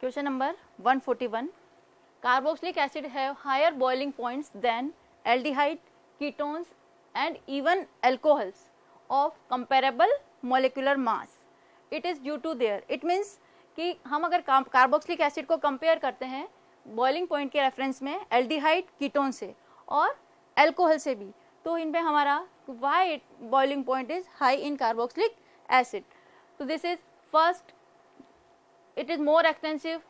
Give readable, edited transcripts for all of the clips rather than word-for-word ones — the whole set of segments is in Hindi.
Question number 141. Carboxylic acid have higher boiling points than aldehyde, ketones and even alcohols of comparable molecular mass. It is due to their. It means कि हम अगर कार्बोक्सिलिक एसिड को कंपेयर करते हैं बॉइलिंग पॉइंट के रेफरेंस में एल्डिहाइड, कीटोन से और अल्कोहल से भी, तो इन पे हमारा why boiling point is high in carboxylic acid. तो this is first, it is more extensive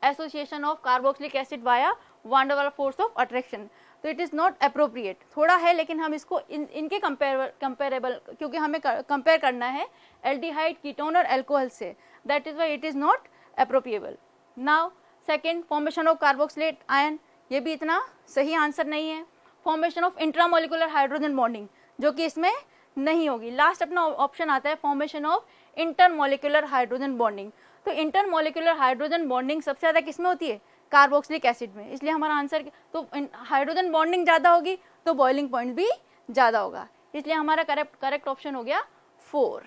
association of carboxylic acid via van der Waals force of attraction. तो it is not appropriate, थोड़ा है लेकिन हम इसको इनके कंपेरेबल, क्योंकि हमें कंपेयर करना है एल्डिहाइड, कीटोन और अल्कोहल से, that is why it is not appropriable. Now second, formation of carboxylate ion, ये भी इतना सही आंसर नहीं है. Formation of intramolecular hydrogen bonding, जो कि इसमें नहीं होगी. लास्ट अपना ऑप्शन आता है formation of intermolecular hydrogen bonding. तो इंटरमोलिकुलर हाइड्रोजन बॉन्डिंग सबसे ज्यादा किसमें होती है? कार्बोक्सिलिक एसिड में. इसलिए हमारा आंसर, तो हाइड्रोजन बॉन्डिंग ज्यादा होगी तो बॉइलिंग पॉइंट भी ज्यादा होगा. इसलिए हमारा करेक्ट ऑप्शन हो गया 4.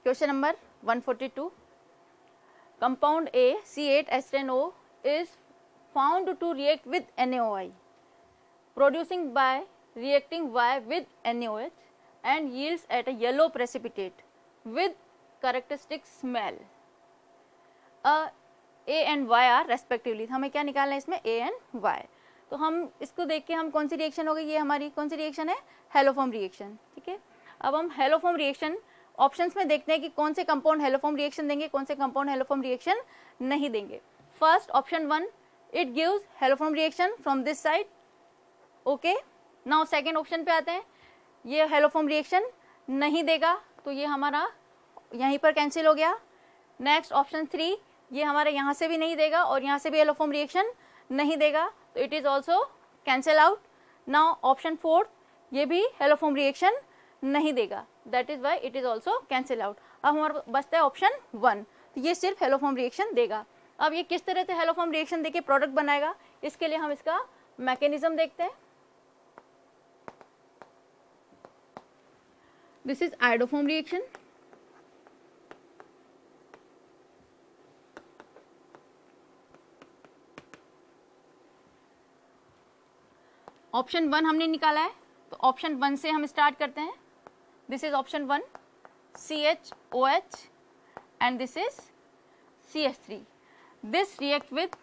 Question number 142. Compound A C8H10O is found to react with NaOI, producing by reacting Y with NaOH and yields at a yellow precipitate with characteristic smell. A and Y are respectively. हमें क्या निकालना है इसमें? A and Y. तो हम इसको देख के हम कौन सी रिएक्शन हो गई? ये हमारी कौन सी रिएक्शन है? Haloform reaction. ठीक है, अब हम हेलोफॉर्म रिएक्शन ऑप्शंस में देखते हैं कि कौन से कंपाउंड हेलोफॉर्म रिएक्शन देंगे, कौन से कंपाउंड हेलोफॉर्म रिएक्शन नहीं देंगे. First option 1, it gives haloform reaction from this side. Okay, now second option पे आते हैं, ये हेलोफॉर्म रिएक्शन नहीं देगा, तो ये हमारा यहीं पर कैंसिल हो गया. नेक्स्ट ऑप्शन 3, ये हमारे यहाँ से भी नहीं देगा और यहाँ से भी हेलोफॉर्म रिएक्शन नहीं देगा, तो it is also cancel out. Now option 4, ये भी हेलोफॉर्म रिएक्शन नहीं देगा, that is why it is also cancel out. अब हमारा बचता है ऑप्शन 1, तो ये सिर्फ हेलोफॉर्म रिएक्शन देगा. अब ये किस तरह से हेलोफॉर्म रिएक्शन देके प्रोडक्ट बनाएगा, इसके लिए हम इसका मैकेनिज्म देखते हैं. This is iodoform reaction. Option 1 हमने निकाला है, तो ऑप्शन 1 से हम स्टार्ट करते हैं. This is option 1, CHOH and this is CH3. This react with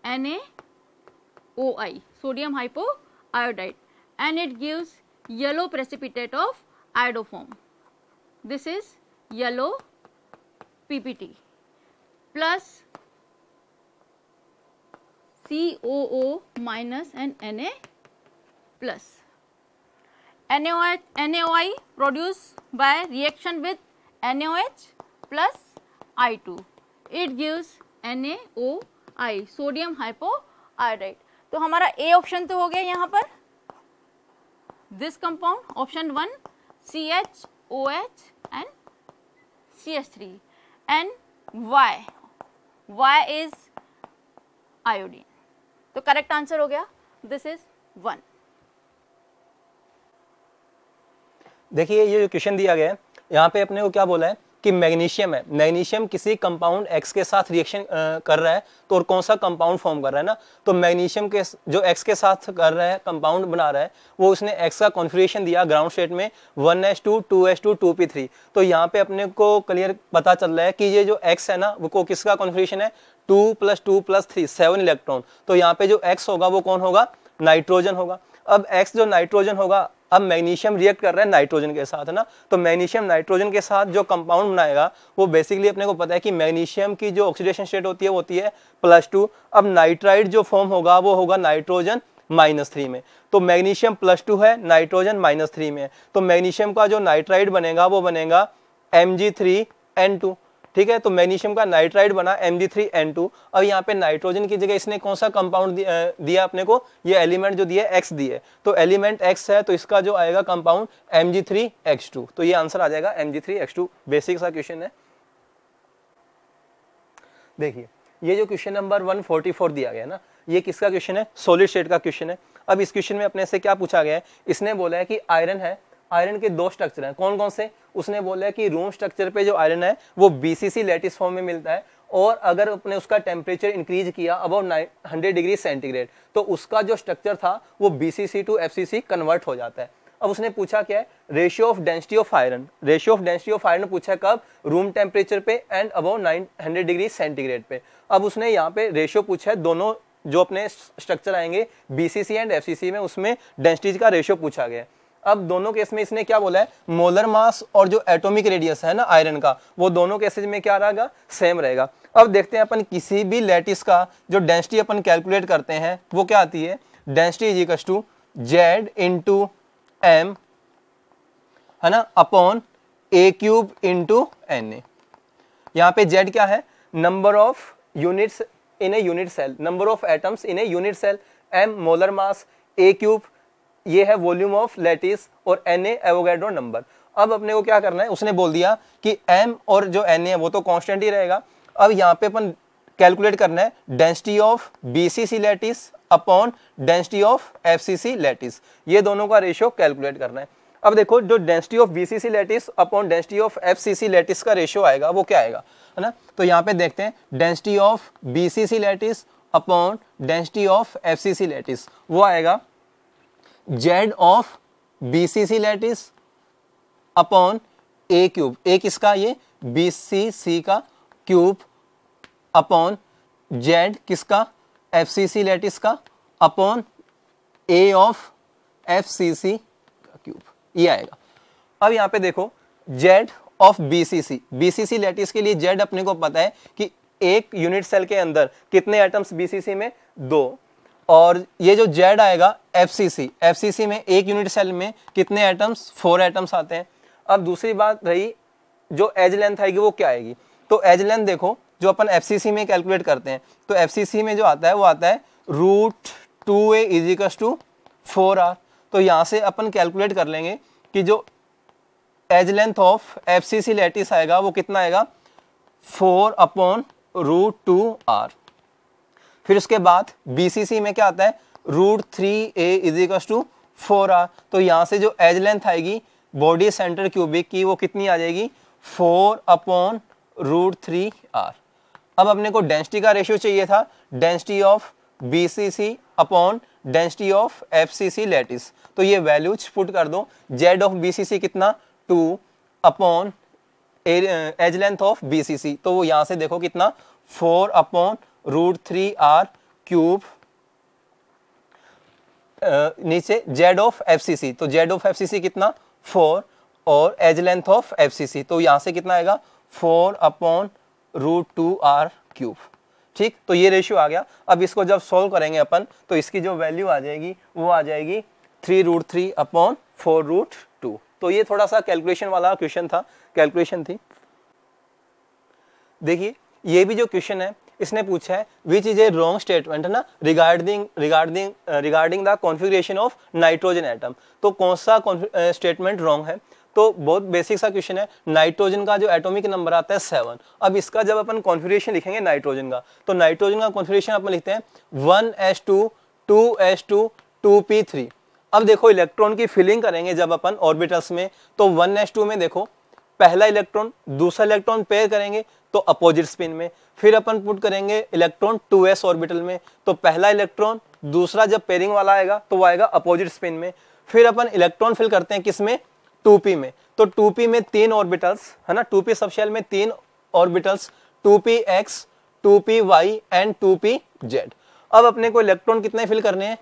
NaOI, sodium hypoiodide, and it gives yellow precipitate of iodoform. This is yellow PPT plus COO minus and Na plus. NaOI produced by reaction with NaOH plus I2. It gives NaOI, sodium hypoiodide. तो हमारा A ऑप्शन तो हो गया यहाँ पर. This compound, option 1, CHOH and CH3, and Y is iodine. तो करेक्ट आंसर हो गया, दिस इज 1. देखिए ये जो क्वेश्चन दिया गया है यहाँ पे अपने को क्या बोला है कि मैग्नीशियम है, मैग्नीशियम किसी कंपाउंड X के साथ रिएक्शन कर रहा है, तो और कौन सा कंपाउंड फॉर्म कर रहा है ना, तो मैग्नीशियम के जो X के साथ कर रहा है, कंपाउंड बना रहा है, वो उसने X का कॉन्फिगरेशन दिया ग्राउंड स्टेट में 1s2 2s2 2p3. तो यहाँ पे अपने को क्लियर पता चल रहा है कि ये जो X है ना वो किसका कॉन्फिगरेशन है? 2 + 2 + 3 7 इलेक्ट्रॉन. तो यहाँ पे जो X होगा वो कौन होगा? नाइट्रोजन होगा. अब X जो नाइट्रोजन होगा, अब मैग्नीशियम रिएक्ट कर रहा है नाइट्रोजन के साथ, है ना, तो मैग्नीशियम नाइट्रोजन के साथ जो कंपाउंड बनाएगा वो बेसिकली अपने को पता है कि मैग्नीशियम की जो ऑक्सीडेशन स्टेट होती है वो होती है +2. अब नाइट्राइड जो फॉर्म होगा वो होगा नाइट्रोजन -3 में. तो मैग्नीशियम +2 है, नाइट्रोजन -3 में है, तो मैग्नीशियम का जो नाइट्राइड बनेगा वो बनेगा Mg3N2. ठीक है, तो मैग्नीशियम का नाइट्राइड बना Mg3N2. अब यहाँ पे नाइट्रोजन की जगह इसने कौन सा कंपाउंड दिया अपने को? ये एलिमेंट जो दिया X दिए, तो एलिमेंट X है, तो इसका जो आएगा कंपाउंड Mg3H2. तो ये आंसर आ जाएगा Mg3H2. बेसिक सा क्वेश्चन है. देखिए ये जो क्वेश्चन नंबर 144 दिया गया ना, ये किसका क्वेश्चन है? सॉलिड स्टेट का क्वेश्चन है. अब इस क्वेश्चन में अपने से क्या पूछा गया है? इसने बोला है कि आयरन है, आयरन के 2 स्ट्रक्चर हैं. कौन कौन से? उसने बोला है कि रूम स्ट्रक्चर पे जो आयरन है वो BCC लैटिस फॉर्म में मिलता है, और अगर अपने उसका टेम्परेचर इंक्रीज किया अबाउट 100 डिग्री सेंटीग्रेड तो उसका जो स्ट्रक्चर था वो BCC टू FCC कन्वर्ट हो जाता है। अब उसने पूछा क्या है, ratio of density of iron. Ratio of density of iron पूछा कब, रूम टेम्परेचर पे एंड अबाउट 900 डिग्री सेंटीग्रेड पे। अब उसने यहाँ पे रेशियो पूछा है, दोनों जो अपने स्ट्रक्चर आएंगे BCC एंड FCC में, उसमें डेंसिटी का रेशियो पूछा गया है। अब दोनों केस में इसने क्या बोला है, मोलर मास और जो एटॉमिक रेडियस है ना आयरन का, वो दोनों केसेज में क्या रहेगा, सेम रहेगा। अब देखते हैं अपन किसी भी लैटिस का जो डेंसिटी अपन कैलकुलेट करते हैं वो क्या आती है, density is equal to Z into M है ना upon A cube into Na। यहाँ पे Z क्या है, number of units in a unit cell, number of atoms in a unit cell, M molar mass, A cube ये है वॉल्यूम ऑफ लैटिस और Na एवोगैड्रो नंबर। अब अपने को क्या करना है, उसने बोल दिया कि M और जो Na है वो तो कांस्टेंट ही रहेगा। अब यहाँ पे अपन कैलकुलेट करना है density of BCC lattice upon density of FCC lattice, ये दोनों का रेशियो कैलकुलेट करना है। अब देखो जो density of BCC lattice upon density of FCC lattice का रेशियो आएगा वो क्या आएगा, है ना। तो यहाँ पे देखते हैं density of BCC lattice upon density of FCC lattice, वो आएगा Z of BCC lattice upon A cube, A किसका, ये BCC का क्यूब अपॉन Z किसका, FCC लैटिस का अपॉन A ऑफ FCC का क्यूब, ये आएगा। अब यहाँ पे देखो Z of BCC, BCC lattice के लिए Z अपने को पता है कि एक यूनिट सेल के अंदर कितने एटम्स BCC में, 2, और ये जो Z आएगा FCC, FCC में एक यूनिट सेल में कितने एटम्स, 4 एटम्स आते हैं। अब दूसरी बात रही जो एज लेंथ आएगी वो क्या आएगी, तो एज लेंथ देखो जो अपन FCC में कैलकुलेट करते हैं तो FCC में जो आता है वो आता है √2a is equal to 4r। तो यहाँ से अपन कैलकुलेट कर लेंगे कि जो edge length of FCC lattice आएगा वो कितना आएगा, 4 अपॉन √2r। फिर उसके बाद BCC में क्या आता है, √3a is equal to 4r। तो यहाँ से जो एज लेंथ आएगी बॉडी सेंटर क्यूबिक की वो कितनी आ जाएगी, 4 अपॉन √3r। अब अपने को डेंसिटी का रेशियो चाहिए था, density of BCC upon density of FCC lattice, तो ये वैल्यूज पुट कर दो। Z ऑफ BCC कितना, 2 upon edge length of BCC, तो वो यहाँ से देखो कितना, 4 अपॉन √3r क्यूब, नीचे Z ऑफ FCC, तो Z ऑफ FCC कितना, 4 और एज लेंथ ऑफ FCC, तो यहाँ से कितना आएगा, 4 अपॉन √2r क्यूब। ठीक, तो ये रेशियो आ गया। अब इसको जब सॉल्व करेंगे अपन तो इसकी जो वैल्यू आ जाएगी वो आ जाएगी 3√3 अपॉन 4√2। तो ये थोड़ा सा कैलकुलेशन वाला क्वेश्चन था, कैलकुलेशन थी। देखिए ये भी जो क्वेश्चन है इसने पूछा है which is a wrong statement, है ना, regarding the configuration of nitrogen atom. तो कौन सा स्टेटमेंट रॉन्ग है, तो बहुत बेसिक सा क्वेश्चन है। नाइट्रोजन का जो एटॉमिक नंबर आता है 7। अब इसका जब अपन कॉन्फ़िगरेशन लिखेंगे नाइट्रोजन का, तो नाइट्रोजन का कॉन्फ़िगरेशन अपन लिखते हैं 1s2 2s2 2p3। अब देखो इलेक्ट्रॉन की फिलिंग करेंगे जब अपन ऑर्बिटल्स में, तो 1s2 में देखो पहला इलेक्ट्रॉन दूसरा इलेक्ट्रॉन पेयर करेंगे तो अपोजिट स्पिन में, फिर अपन पुट करेंगे इलेक्ट्रॉन 2s ऑर्बिटल में, तो पहला इलेक्ट्रॉन दूसरा जब पेयरिंग वाला आएगा तो वो आएगा अपोजिट स्पिन में। फिर अपन इलेक्ट्रॉन फिल करते हैं किसमें, 2p में, तो 2p में 3 ऑर्बिटल्स, है ना, 2p सबशेल में 3 orbitals, 2px 2py and 2pz। अब अपने को इलेक्ट्रॉन कितने फिल करने हैं,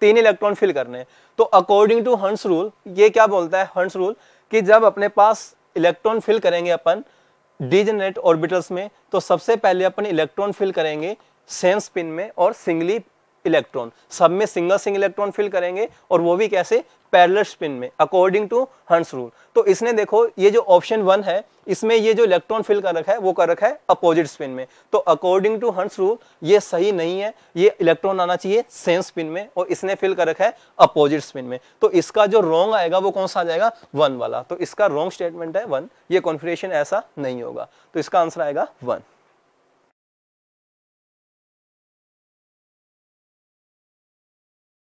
3 इलेक्ट्रॉन फिल करने हैं। तो अकॉर्डिंग टू हंस रूल, ये क्या बोलता है हंस रूल, कि जब अपने पास इलेक्ट्रॉन फिल करेंगे अपन डिजेनरेट ऑर्बिटल्स में, तो सबसे पहले अपन इलेक्ट्रॉन फिल करेंगे सेम स्पिन में और सिंगली इलेक्ट्रॉन, सब में सिंगल इलेक्ट्रॉन फिल करेंगे, और वो भी कैसे, पैरेलल स्पिन में, अकॉर्डिंग टू हंस रूल। तो इसने देखो ये जो ऑप्शन 1 है इसमें ये जो इलेक्ट्रॉन फिल कर रखा है वो कर रखा है अपोजिट स्पिन में, तो अकॉर्डिंग टू हंस रूल ये सही नहीं है, ये इलेक्ट्रॉन आना चाहिए सेम स्पिन में, और इसने फिल कर रखा है अपोजिट स्पिन में। तो इसका जो रॉन्ग आएगा वो कौन सा आ जाएगा, 1 वाला। तो इसका रॉन्ग स्टेटमेंट है 1, ये कॉन्फ़िगरेशन ऐसा नहीं होगा, तो इसका आंसर आएगा 1।